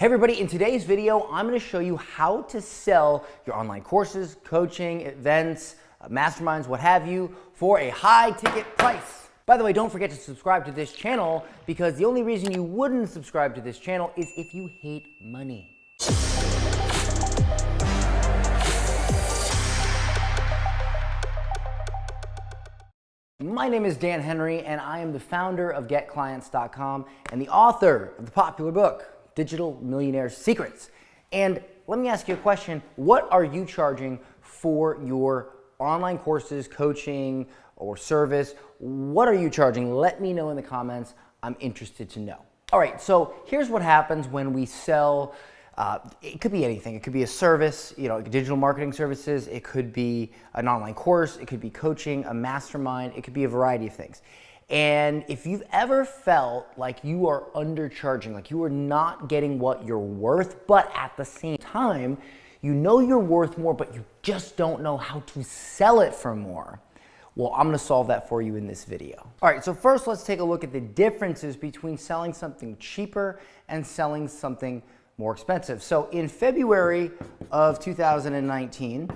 Hey everybody, in today's video, I'm going to show you how to sell your online courses, coaching, events, masterminds, what have you, for a high ticket price. By the way, don't forget to subscribe to this channel because the only reason you wouldn't subscribe to this channel is if you hate money. My name is Dan Henry and I am the founder of 𝐃𝐚𝐧 and the author of the popular book, Digital Millionaire Secrets. And let me ask you a question. What are you charging for your online courses, coaching, or service? What are you charging? Let me know in the comments. I'm interested to know. All right, so here's what happens when we sell. It could be anything. It could be a service, digital marketing services. It could be an online course. It could be coaching, a mastermind. It could be a variety of things. And if you've ever felt like you are undercharging, like you are not getting what you're worth, but at the same time, you know you're worth more, but you just don't know how to sell it for more, well, I'm gonna solve that for you in this video. All right, so first let's take a look at the differences between selling something cheaper and selling something more expensive. So in February of 2019,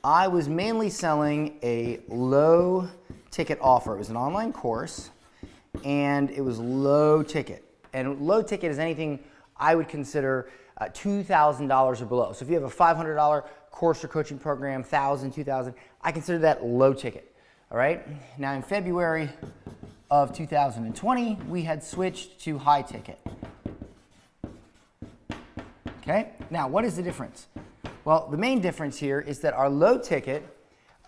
I was mainly selling a low ticket offer. It was an online course and it was low ticket. And low ticket is anything I would consider $2,000 or below. So if you have a $500 course or coaching program, $1,000, $2,000, I consider that low ticket. All right. Now in February of 2020, we had switched to high ticket. Okay. Now what is the difference? Well, the main difference here is that our low ticket,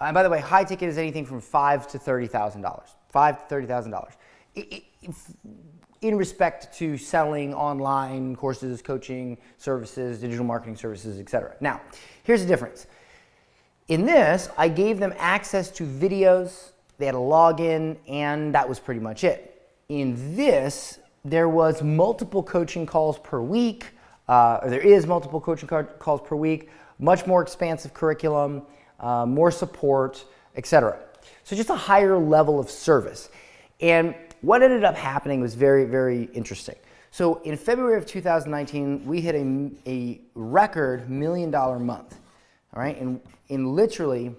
and by the way, high ticket is anything from $5,000 to $30,000. $5,000 to $30,000. In respect to selling online courses, coaching services, digital marketing services, etc. Now, here's the difference. In this, I gave them access to videos, they had a login, and that was pretty much it. In this, there was multiple coaching calls per week, or there is multiple coaching calls per week, much more expansive curriculum, more support, etc. So just a higher level of service. And what ended up happening was very, very interesting. So in February of 2019, we hit a record $1 million month. All right, and in literally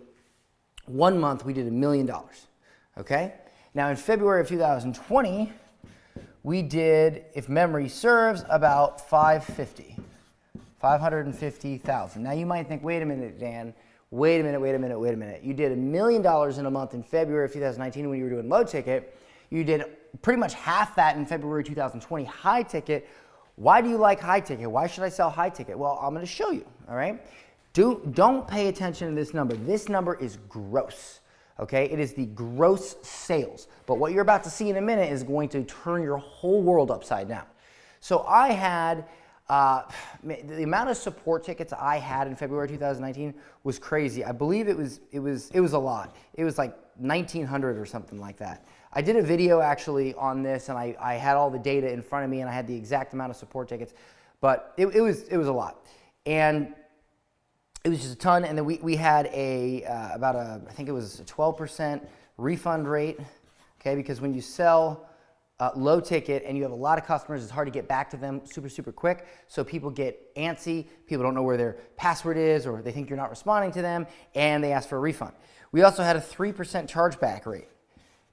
1 month, we did $1 million. Okay. Now in February of 2020, we did, if memory serves, about 550,000. Now you might think, wait a minute, Dan. Wait a minute. You did $1 million in a month in February of 2019 when you were doing low ticket. You did pretty much half that in February 2020 high ticket. Why do you like high ticket? Why should I sell high ticket? Well, I'm going to show you, all right? Don't pay attention to this number. This number is gross, okay? It is the gross sales. But what you're about to see in a minute is going to turn your whole world upside down. So I had the amount of support tickets I had in February 2019 was crazy. I believe it was a lot. It was like 1,900 or something like that. I did a video actually on this, and I had all the data in front of me, and I had the exact amount of support tickets, but it was a lot, and it was just a ton. And then we had I think it was a 12% refund rate, okay? Because when you sell low ticket and you have a lot of customers, it's hard to get back to them super quick. So people get antsy, people don't know where their password is, or they think you're not responding to them, and they ask for a refund. We also had a 3% chargeback rate.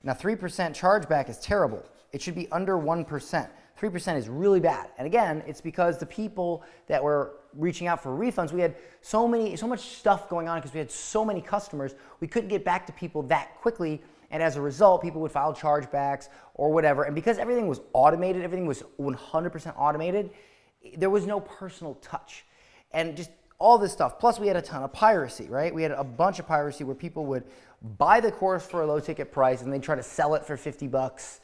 Now 3% chargeback is terrible. It should be under 1%. 3% is really bad. And again, it's because the people that were reaching out for refunds, we had so much stuff going on because we had so many customers, we couldn't get back to people that quickly. And as a result, people would file chargebacks or whatever. And because everything was automated, everything was 100% automated, there was no personal touch. And just all this stuff. Plus, we had a ton of piracy, right? We had a bunch of piracy where people would buy the course for a low ticket price and they'd try to sell it for $50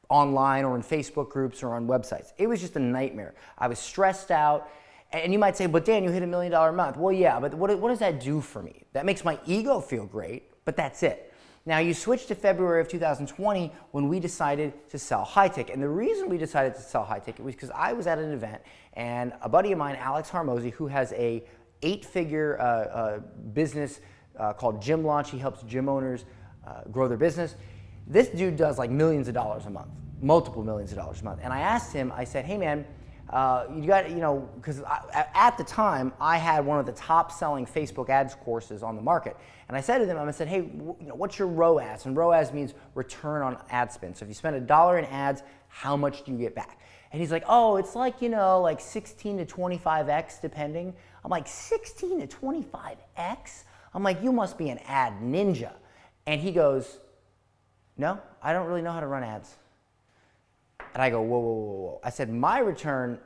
online or in Facebook groups or on websites. It was just a nightmare. I was stressed out. And you might say, but Dan, you hit $1 million a month. Well, yeah, but what does that do for me? That makes my ego feel great, but that's it. Now you switch to February of 2020 when we decided to sell high ticket. And the reason we decided to sell high ticket was because I was at an event and a buddy of mine, Alex Hormozy, who has a 8-figure business called Gym Launch. He helps gym owners grow their business. This dude does like millions of dollars a month, multiple millions of dollars a month. And I asked him, I said, hey man, You got, you know, because at the time I had one of the top selling Facebook ads courses on the market. And I said to them, I said, hey, you know, what's your ROAS? And ROAS means return on ad spend. So if you spend $1 in ads, how much do you get back? And he's like, oh, it's like, you know, like 16 to 25x depending. I'm like, 16 to 25x? I'm like, you must be an ad ninja. And he goes, no, I don't really know how to run ads. And I go, whoa, whoa, whoa, whoa. I said, my return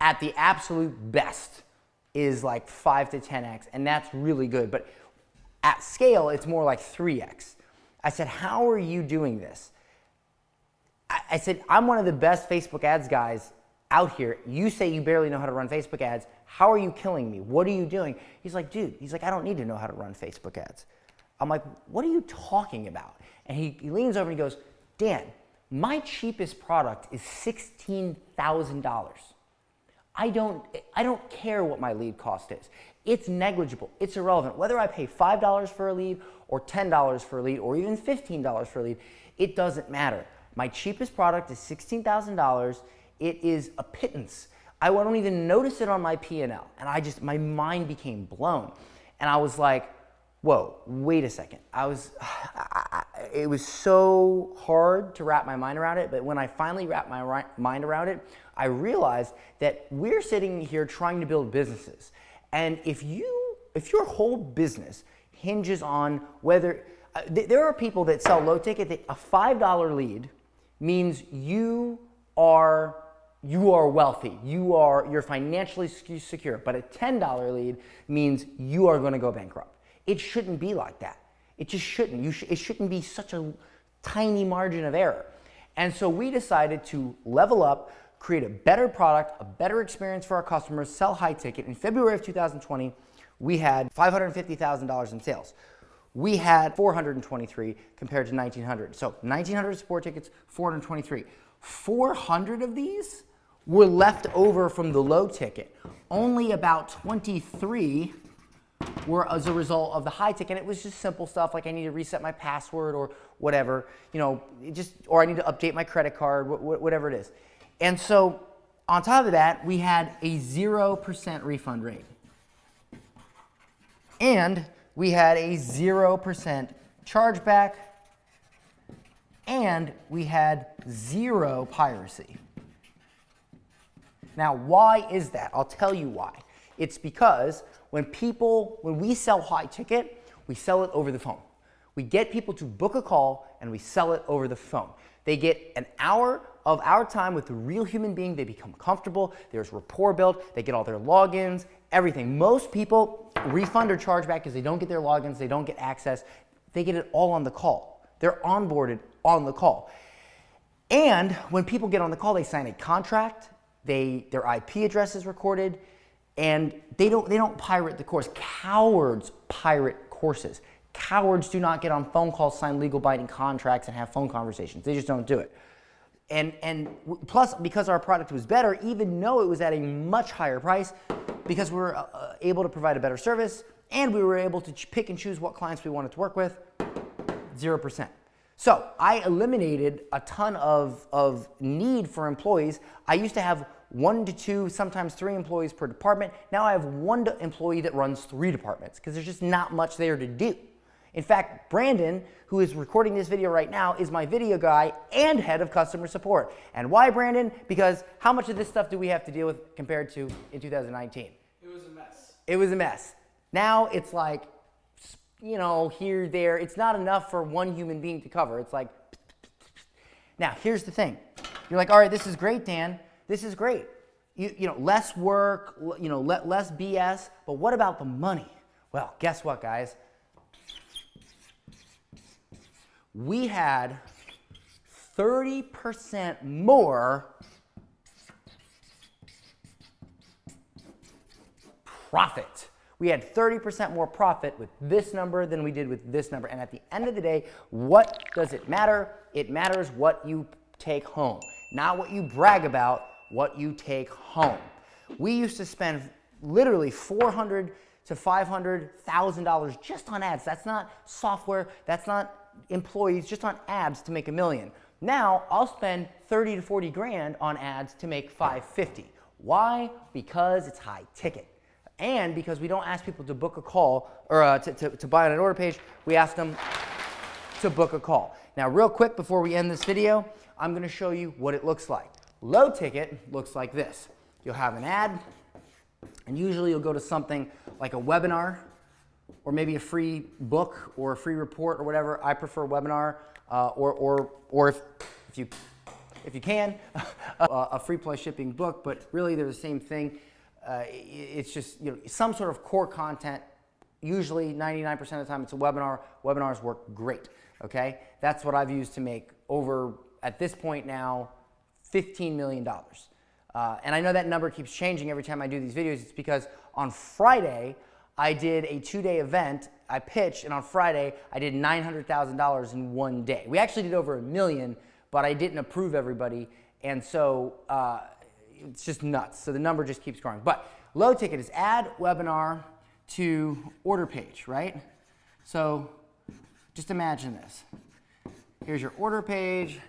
at the absolute best is like 5 to 10x, and that's really good. But at scale, it's more like 3x. I said, how are you doing this? I said, I'm one of the best Facebook ads guys out here. You say you barely know how to run Facebook ads. How are you killing me? What are you doing? He's like, dude, he's like, I don't need to know how to run Facebook ads. I'm like, what are you talking about? And he leans over and he goes, Dan, my cheapest product is $16,000. I don't care what my lead cost is. It's negligible. It's irrelevant. Whether I pay $5 for a lead or $10 for a lead or even $15 for a lead, it doesn't matter. My cheapest product is $16,000. It is a pittance. I don't even notice it on my P&L. And my mind became blown. And I was like, whoa, wait a second. It was so hard to wrap my mind around it, but when I finally wrapped my mind around it, I realized that we're sitting here trying to build businesses. And if your whole business hinges on whether, there are people that sell low ticket, that a $5 lead means you are wealthy, you're financially secure, but a $10 lead means you are going to go bankrupt. It shouldn't be like that. It just shouldn't. It shouldn't be such a tiny margin of error. And so we decided to level up, create a better product, a better experience for our customers, sell high ticket. In February of 2020, we had $550,000 in sales. We had 423 compared to 1,900. So 1,900 support tickets, 423. 400 of these were left over from the low ticket. Only about 23 were as a result of the high ticket. And it was just simple stuff like I need to reset my password or whatever, you know, or I need to update my credit card, whatever it is. And so on top of that, we had a 0% refund rate. And we had a 0% chargeback, and we had 0 piracy. Now, why is that? I'll tell you why. It's because when we sell high ticket, we sell it over the phone. We get people to book a call and we sell it over the phone. They get an hour of our time with a real human being. They become comfortable. There's rapport built. They get all their logins, everything. Most people refund or charge back because they don't get their logins. They don't get access. They get it all on the call. They're onboarded on the call. And when people get on the call, they sign a contract. Their IP address is recorded. And they don't pirate the course. Cowards pirate courses. Cowards do not get on phone calls, sign legal binding contracts, and have phone conversations. They just don't do it. And plus, because our product was better, even though it was at a much higher price, because we were able to provide a better service, and we were able to pick and choose what clients we wanted to work with, 0%. So I eliminated a ton of need for employees. I used to have 1 to 2, sometimes 3 employees per department. Now I have 1 employee that runs 3 departments because there's just not much there to do. In fact, Brandon, who is recording this video right now, is my video guy and head of customer support. And why, Brandon? Because how much of this stuff do we have to deal with compared to in 2019? It was a mess. It was a mess. Now it's like, you know, here, there. It's not enough for one human being to cover. It's like, now here's the thing. You're like, all right, this is great, Dan. This is great. You know, less work, you know, less BS. But what about the money? Well, guess what, guys? We had 30% more profit. We had 30% more profit with this number than we did with this number. And at the end of the day, what does it matter? It matters what you take home, not what you brag about, what you take home. We used to spend literally $400,000 to $500,000 just on ads. That's not software. That's not employees, just on ads to make $1 million. Now I'll spend 30 to 40 grand on ads to make 550. Why? Because it's high ticket. And because we don't ask people to book a call or to buy on an order page, we ask them to book a call. Now, real quick before we end this video, I'm going to show you what it looks like. Low ticket looks like this. You'll have an ad, and usually you'll go to something like a webinar or maybe a free book or a free report or whatever. I prefer webinar or if you can, a free plus shipping book, but really they're the same thing. It's just, you know, some sort of core content. Usually 99% of the time it's a webinar. Webinars work great, okay? That's what I've used to make over, at this point now, $15 million. And I know that number keeps changing every time I do these videos. It's because on Friday, I did a 2-day event. I pitched, and on Friday, I did $900,000 in one day. We actually did over $1 million, but I didn't approve everybody, and so it's just nuts. So the number just keeps growing. But low ticket is add webinar to order page, right? So just imagine this. Here's your order page,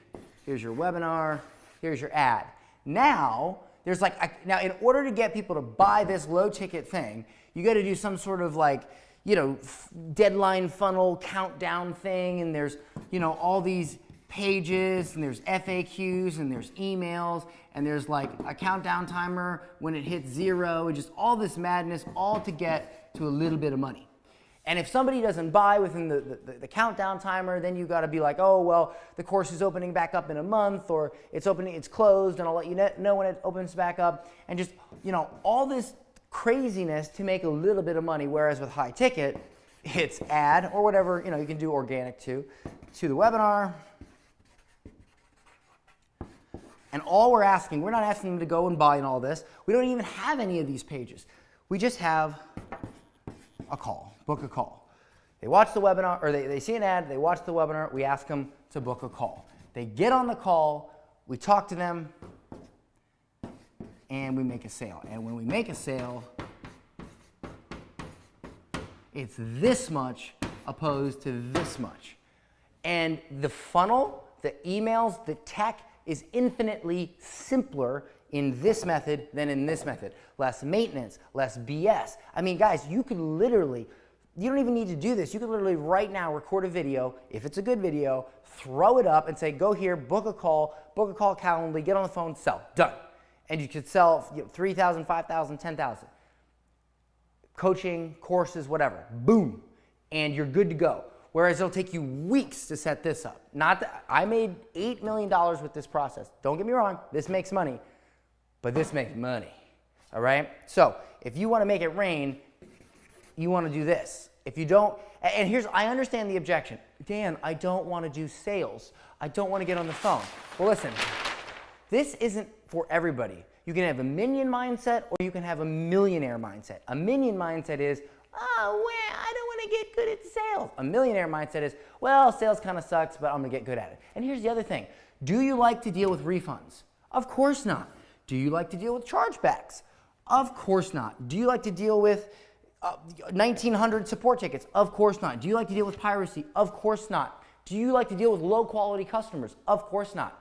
here's your webinar, here's your ad. Now, there's like, now in order to get people to buy this low ticket thing, you got to do some sort of like, you know, deadline funnel countdown thing, and there's, you know, all these pages, and there's FAQs, and there's emails, and there's like a countdown timer when it hits 0, and just all this madness, all to get to a little bit of money. And if somebody doesn't buy within the countdown timer, then you got to be like, oh, well, the course is opening back up in a month, or it's closed, and I'll let you know when it opens back up, and just, you know, all this craziness to make a little bit of money. Whereas with high ticket, it's ad or whatever, you know, you can do organic to the webinar. And all we're asking, we're not asking them to go and buy and all this. We don't even have any of these pages. We just have a call, book a call. They watch the webinar, or they see an ad, they watch the webinar, we ask them to book a call. They get on the call, we talk to them, and we make a sale. And when we make a sale, it's this much opposed to this much. And the funnel, the emails, the tech is infinitely simpler in this method than in this method. Less maintenance, less BS. I mean, guys, you could literally, you don't even need to do this. You could literally right now record a video, if it's a good video, throw it up and say, go here, book a call Calendly, get on the phone, sell, done. And you could sell, you know, 3,000, 5,000, 10,000. Coaching, courses, whatever, boom, and you're good to go. Whereas it'll take you weeks to set this up. Not that I made $8 million with this process. Don't get me wrong, this makes money, but this makes money, all right? So if you want to make it rain, you want to do this. If you don't, and here's, I understand the objection. Dan, I don't want to do sales. I don't want to get on the phone. Well, listen, this isn't for everybody. You can have a minion mindset or you can have a millionaire mindset. A minion mindset is, oh, well, I don't want to get good at sales. A millionaire mindset is, well, sales kind of sucks, but I'm going to get good at it. And here's the other thing. Do you like to deal with refunds? Of course not. Do you like to deal with chargebacks? Of course not. Do you like to deal with 1,900 support tickets? Of course not. Do you like to deal with piracy? Of course not. Do you like to deal with low quality customers? Of course not.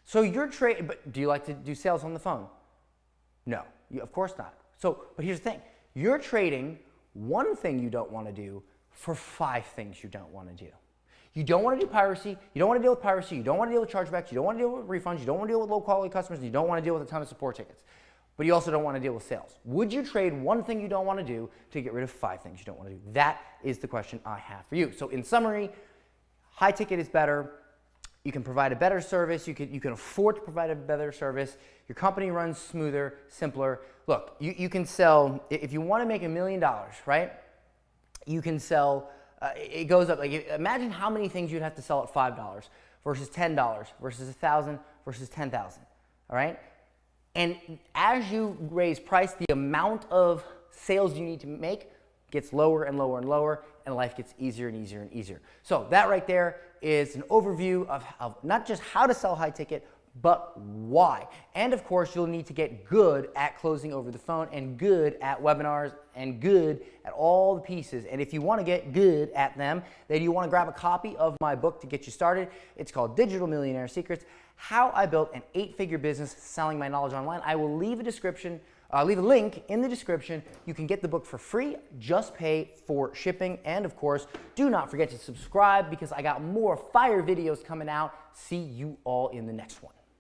So you're trading, but do you like to do sales on the phone? No, of course not. So, but here's the thing. You're trading one thing you don't want to do for 5 things you don't want to do. You don't want to do piracy. You don't want to deal with piracy. You don't want to deal with chargebacks. You don't want to deal with refunds. You don't want to deal with low quality customers. And you don't want to deal with a ton of support tickets. But you also don't want to deal with sales. Would you trade one thing you don't want to do to get rid of 5 things you don't want to do? That is the question I have for you. So in summary, high ticket is better. You can provide a better service. You can afford to provide a better service. Your company runs smoother, simpler. Look, you can sell, if you want to make $1 million, right? You can sell, it goes up. Like, imagine how many things you'd have to sell at $5 versus $10 versus $1,000 versus $10,000, all right? And as you raise price, the amount of sales you need to make gets lower and lower and lower, and life gets easier and easier and easier. So that right there is an overview of not just how to sell high ticket, but why? And of course, you'll need to get good at closing over the phone and good at webinars and good at all the pieces. And if you want to get good at them, then you want to grab a copy of my book to get you started. It's called Digital Millionaire Secrets: How I Built an 8-Figure Business Selling My Knowledge Online. I will leave a link in the description. You can get the book for free. Just pay for shipping. And of course, do not forget to subscribe because I got more fire videos coming out. See you all in the next one.